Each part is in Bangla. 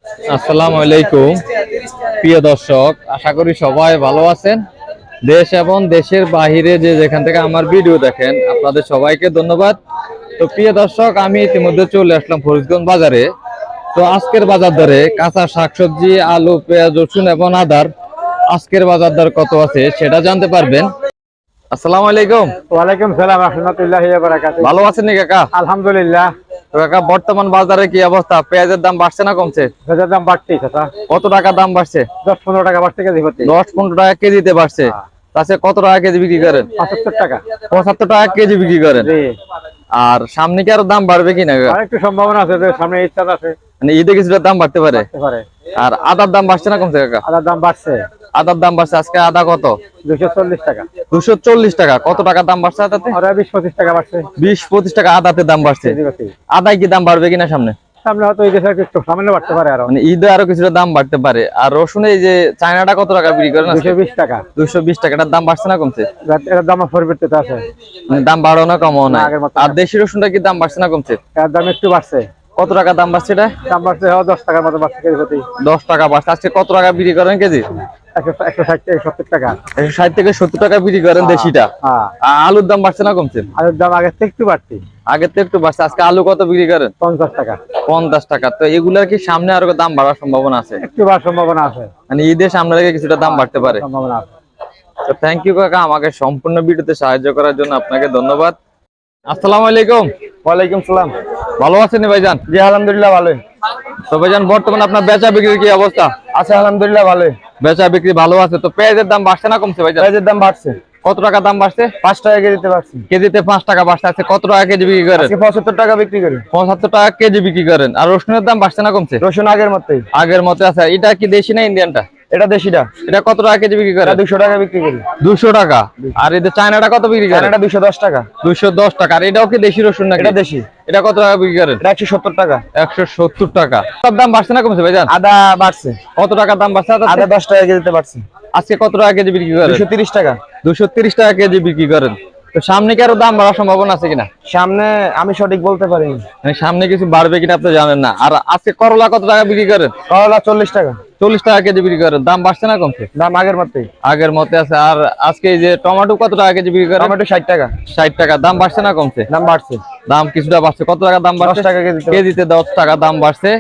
আসসালামু আলাইকুম প্রিয় দর্শক, আশা করি সবাই ভালো আছেন। দেশ এবং দেশের বাহিরে যে যেখান থেকে আমার ভিডিও দেখেন, আপনাদের সবাইকে ধন্যবাদ। তো প্রিয় দর্শক, আমি ইতিমধ্যে চলে আসলাম ফরিদগঞ্জ বাজারে। তো আজকের বাজার দরে কাঁচা শাকসবজি, আলু, পেঁয়াজ, রসুন এবং আদার আজকের বাজার দর কত আছে সেটা জানতে পারবেন। আসসালামু আলাইকুম। ওয়ালাইকুম সালাম রাহমাতুল্লাহি ওয়া বারাকাতুহু। ভালো আছেন নি কাকা? আলহামদুলিল্লাহ। তো কাকা, বর্তমান বাজারে কি অবস্থা? পেঁয়াজের দাম বাড়ছে না কমছে? পেঁয়াজের দাম বাড়তেই চাচা। কত টাকা দাম বাড়ছে? 10-15 টাকা বাড়তে কেজি প্রতি। 10-15 টাকা কেজিতে বাড়ছে। তাতে কত টাকা কেজি বিক্রি করেন? 75 টাকা। 75 টাকা কেজি বিক্রি করেন। জি। আর সামনে কি আরো দাম বাড়বে কিনা? আর একটু সম্ভাবনা আছে যে সামনে ঈদ আছে। মানে ঈদে কিছুটা দাম বাড়তে পারে। বাড়তে পারে। আর আদার দাম বাড়ছে না কমছে কাকা? আদার দাম বাড়ছে। আদার দাম বাড়ছে। আজকে আদা কত? 240 টাকা। 240 টাকা। কত টাকা দাম বাড়ছে আদাতে? আর 20-25 টাকা বাড়ছে। 20-25 টাকা আদাতে দাম বাড়ছে। কেজি প্রতি। আদায় কি দাম বাড়বে কিনা সামনে? সামনে হয়তো ঈদে একটু সামান্য বাড়তে পারে আরো। মানে ঈদে আরো কিছুটা দাম বাড়তে পারে। আর রসুন এই যে চায়নাটা কত টাকা বিক্রি করেন? 220 টাকা। 220 টাকা। এটার দাম বাড়ছে না কমছে? এর দাম পরিবর্তিত আছে। মানে দাম বাড়ো না কমও না। আগের মতো আর দেশি রসুনটা কি দাম বাড়ছে না কমছে? এর দাম একটু বাড়ছে। কত টাকা দাম বাড়ছে এটা? দাম বাড়ছে 10 টাকার মতো বাড়ছে কেজি প্রতি। 10 টাকা বাড়ছে। আজকে কত টাকা বিক্রি করেন কেজি? 160 থেকে 70 টাকা। 160 থেকে 70 টাকা বিক্রি করেন দেশিটা। হ্যাঁ। আলুর দাম বাড়ছে না কমছে? আলুর দাম আগের থেকে একটু বাড়তি। আগের থেকে একটু বাড়ছে। আজকে আলু কত বিক্রি করেন? 50 টাকা। 50 টাকা। তো এগুলার কি সামনে আরো দাম বাড়ার সম্ভাবনা আছে? একটু বাড়ার সম্ভাবনা আছে। মানে ঈদের সামনে থেকে কিছুটা দাম বাড়তে পারে। সম্ভাবনা আছে। তো থ্যাংক ইউ কাকা, আমাকে সম্পূর্ণ ভিডিওতে সাহায্য করার জন্য আপনাকে ধন্যবাদ। আসসালামু আলাইকুম। ওয়ালাইকুম সালাম। ভালো আছেন ভাইজান? জি আলহামদুলিল্লাহ ভালোই। তো ভাইজান, বর্তমানে আপনার বেচা বিক্রির কি অবস্থা? আছে আলহামদুলিল্লাহ ভালোই। বেচা বিক্রি ভালো আছে। তো পেঁয়াজের দাম বাড়ছে না কমছে ভাইজান? পেঁয়াজের দাম বাড়ছে। কত টাকা দাম বাড়ছে? 5 টাকা কেজিতে বাড়ছে। কেজিতে 5 টাকা বাড়ছে। আছে কত টাকা কেজি বিক্রি করেন? আজকে 75 টাকা বিক্রি করি। 75 টাকা কেজি বিক্রি করেন। আর রসুনের দাম বাড়ছে না কমছে? রসুন আগের মতই। আগের মতে আছে। এটা কি দেশি না ইন্ডিয়ানটা? এটা দেশিটা। এটা কত টাকা কেজি বিক্রি করেন? 200 টাকা বিক্রি করি। 200 টাকা। আর এই যে চায়নাটা কত বিক্রি করেন? এটা 210 টাকা। 210 টাকা। আর এটাও কি দেশি রসুন নাকি? এটা দেশি। এটা কত টাকা বিক্রি করেন? এটা 170 টাকা। 170 টাকা। সব দাম বাড়ছে না কমছে ভাইজান? আদা বাড়ছে। কত টাকা দাম বাড়ছে আদা? আদা 10 টাকা কেজিতে বাড়ছে। আজকে কত টাকা কেজি বিক্রি করেন? 230 টাকা। 230 টাকা কেজি বিক্রি করেন। তো সামনে কি আরো দাম বাড়ার সম্ভাবনা আছে কিনা? সামনে আমি সঠিক বলতে পারিনি। মানে সামনে কিছু বাড়বে কিনা আপনি জানেন না। আর আজকে করলা কত টাকা বিক্রি করেন? করলা 40 টাকা। 40 টাকা কেজি বিক্রি করেন। দাম বাড়ছে না কমছে? দাম আগের মতই। আগের মতে আছে। আর আজকে এই যে টমেটো কত টাকা কেজি বিক্রি করেন? টমেটো 60 টাকা। 60 টাকা। দাম বাড়ছে না কমছে? দাম বাড়ছে। দাম কিছুটা বাড়ছে। কত টাকা দাম বাড়ছে? 10 টাকা কেজিতে। কেজিতে 10 টাকা দাম বাড়ছে।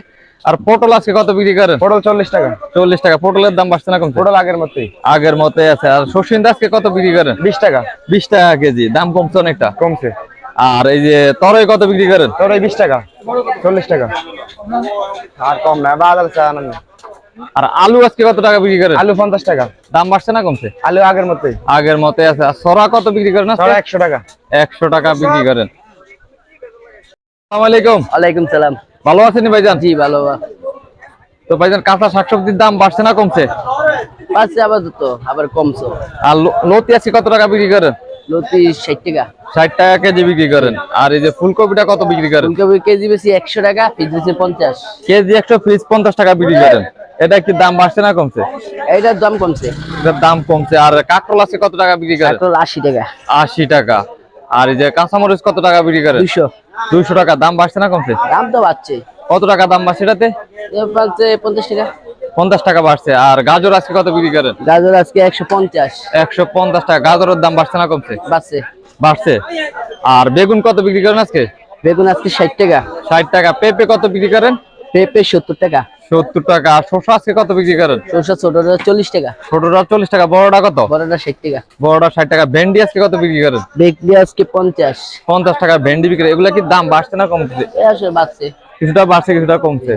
আর পটল আজকে কত বিক্রি করেন? পটল 40 টাকা। 40 টাকা। পটলের দাম বাড়ছে না কমছে? পটল আগের মতই। আগের মতে আছে। আর সরষিন্দা আজকে কত বিক্রি করেন? 20 টাকা। 20 টাকা কেজি। দাম কমছে অনেকটা। কমছে। আর এই যে তরই কত বিক্রি করেন? তোর 20 টাকা। 40 টাকা। আর কম না, বাজার চা না। আর আলু আজকে কত টাকা বিক্রি করেন? আলু 50 টাকা। দাম বাড়ছে না কমছে? আলু আগের মতই। আগের মতে আছে। আর সরা কত বিক্রি করেন? তোর 100 টাকা। 100 টাকা বিক্রি করেন। আসসালামু আলাইকুম। ওয়ালাইকুম সালাম। ভালো আছেন ভাইজান? জি ভালো। তো ভাইজান, কাঁচা শাকসবজির দাম বাড়ছে না কমছে? পাচ্ছে আপাতত, আবার কমছে। আর লতি আজকে কত টাকা বিক্রি করেন? লতি 60 টাকা। 60 টাকা কেজি বিক্রি করেন। আর এই যে ফুলকপিটা কত বিক্রি করেন? ফুলকপি কেজি বেশি 100 টাকা, পিস বেশি 50। কেজি 100, পিস 50 টাকা বিক্রি করেন। এটা কি দাম বাড়ছে না কমছে? এইটার দাম কমছে। এটার দাম কমছে। আর কাঁকরোল আজকে কত টাকা বিক্রি করেন? কাঁকরোল 80 টাকা। 80 টাকা। আর এই যে কাঁচামরিচ কত টাকা বিক্রি করেন? 200। 200 টাকা। দাম বাড়ছে না কমছে? দাম তো বাড়ছে। কত টাকা দাম বাড়ছে এটাতে? বাড়ছে 50 টাকা। 50 টাকা বাড়ছে। আর গাজর আজকে কত বিক্রি করেন? গাজর আজকে 150। 150 টাকা। গাজরের দাম বাড়ছে না কমছে? বাড়ছে। বাড়ছে। আর বেগুন কত বিক্রি করেন আজকে? বেগুন আজকে 60 টাকা। 60 টাকা। পেঁপে কত বিক্রি করেন? পেঁপে 70 টাকা। 70 টাকা। আর শসা আজকে কত বিক্রি করেন? শসা ছোটটা 40 টাকা। ছোটটা 40 টাকা। বড়টা কত? বড়টা 60 টাকা। বড়টা 60 টাকা। ভেন্ডি আজকে কত বিক্রি করেন? বেগুনি আজকে 50। 50 টাকা ভেন্ডি বিক্রি। এগুলা কি দাম বাড়ছে না কমছে? এই আসলে বাড়ছে। কিছুটা বাড়ছে, কিছুটা কমছে।